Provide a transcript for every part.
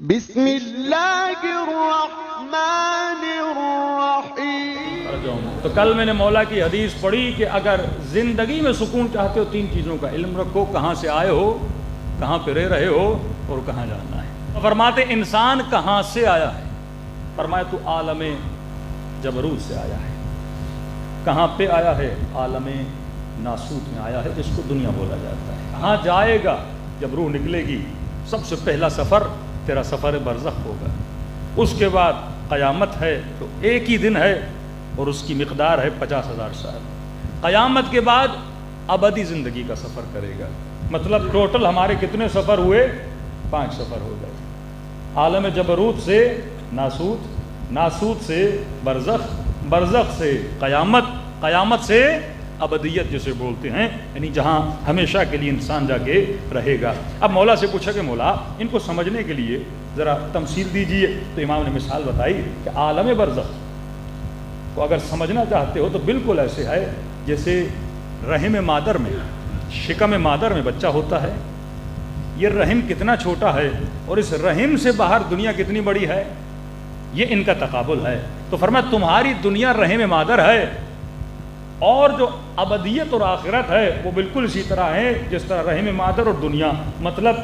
بسم اللہ الرحمن الرحیم۔ تو کل میں نے مولا کی حدیث پڑھی کہ اگر زندگی میں سکون چاہتے ہو تین چیزوں کا علم رکھو، کہاں سے آئے ہو، کہاں پہ رہ رہے ہو اور کہاں جانا ہے۔ فرماتے انسان کہاں سے آیا ہے؟ فرمایا تو عالم جبروت سے آیا ہے۔ کہاں پہ آیا ہے؟ عالم ناسوت میں آیا ہے، جس کو دنیا بولا جاتا ہے۔ کہاں جائے گا جب روح نکلے گی؟ سب سے پہلا سفر تیرا سفر برزخ ہوگا، اس کے بعد قیامت ہے تو ایک ہی دن ہے اور اس کی مقدار ہے 50,000 سال۔ قیامت کے بعد ابدی زندگی کا سفر کرے گا، مطلب ٹوٹل ہمارے کتنے سفر ہوئے؟ 5 سفر ہو گئے۔ عالم جبروت سے ناسوت، ناسوت سے برزخ، برزخ سے قیامت، قیامت سے ابدیت جسے بولتے ہیں، یعنی جہاں ہمیشہ کے لیے انسان جا کے رہے گا۔ اب مولا سے پوچھا کہ مولا ان کو سمجھنے کے لیے ذرا تمثیل دیجئے، تو امام نے مثال بتائی کہ عالم برزخ کو اگر سمجھنا چاہتے ہو تو بالکل ایسے ہے جیسے رحم مادر میں، شکم مادر میں بچہ ہوتا ہے۔ یہ رحم کتنا چھوٹا ہے اور اس رحم سے باہر دنیا کتنی بڑی ہے، یہ ان کا تقابل ہے۔ تو فرمایا تمہاری دنیا رحم مادر ہے اور جو ابدیت اور آخرت ہے وہ بالکل اسی طرح ہے جس طرح رحم مادر اور دنیا، مطلب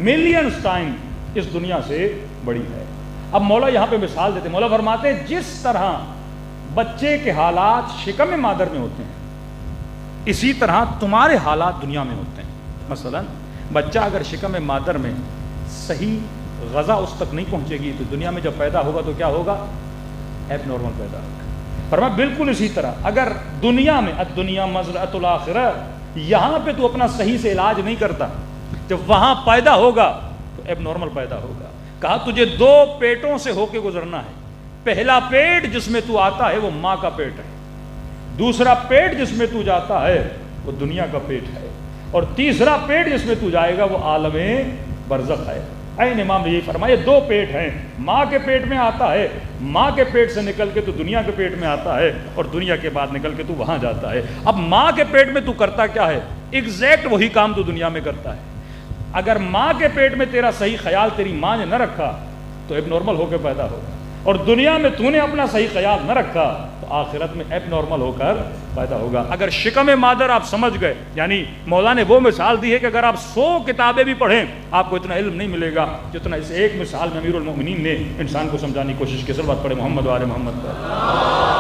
ملینز ٹائم اس دنیا سے بڑی ہے۔ اب مولا یہاں پہ مثال دیتے، مولا فرماتے ہیں جس طرح بچے کے حالات شکم مادر میں ہوتے ہیں، اسی طرح تمہارے حالات دنیا میں ہوتے ہیں۔ مثلا بچہ اگر شکم مادر میں صحیح غذا اس تک نہیں پہنچے گی تو دنیا میں جب پیدا ہوگا تو کیا ہوگا؟ ایب نارمل پیدا ہوگا۔ فرمایا بالکل اسی طرح اگر دنیا میں الدنیا مزرعۃ الآخرہ، یہاں پہ تو اپنا صحیح سے علاج نہیں کرتا، جب وہاں پیدا ہوگا تو ایب نارمل پیدا ہوگا۔ کہا تجھے 2 پیٹوں سے ہو کے گزرنا ہے، پہلا پیٹ جس میں تو آتا ہے وہ ماں کا پیٹ ہے، دوسرا پیٹ جس میں تو جاتا ہے وہ دنیا کا پیٹ ہے، اور تیسرا پیٹ جس میں تو جائے گا وہ عالم برزخ ہے۔ عین امام نے یہی فرمایا 2 پیٹ ہیں، ماں کے پیٹ میں آتا ہے، ماں کے پیٹ سے نکل کے تو دنیا کے پیٹ میں آتا ہے، اور دنیا کے بعد نکل کے تو وہاں جاتا ہے۔ اب ماں کے پیٹ میں تو کرتا کیا ہے؟ ایگزیکٹ وہی کام تو دنیا میں کرتا ہے۔ اگر ماں کے پیٹ میں تیرا صحیح خیال تیری ماں نے نہ رکھا تو ایب نارمل ہو کے پیدا ہوگا، اور دنیا میں تو نے اپنا صحیح خیال نہ رکھا تو آخرت میں ایب نارمل ہو کر پیدا ہوگا۔ اگر شکم مادر آپ سمجھ گئے، یعنی مولا نے وہ مثال دی ہے کہ اگر آپ 100 کتابیں بھی پڑھیں آپ کو اتنا علم نہیں ملے گا جتنا اس ایک مثال میں امیر المومنین نے انسان کو سمجھانے کی کوشش کی۔ صلوات پڑھے محمد و آل محمد پر۔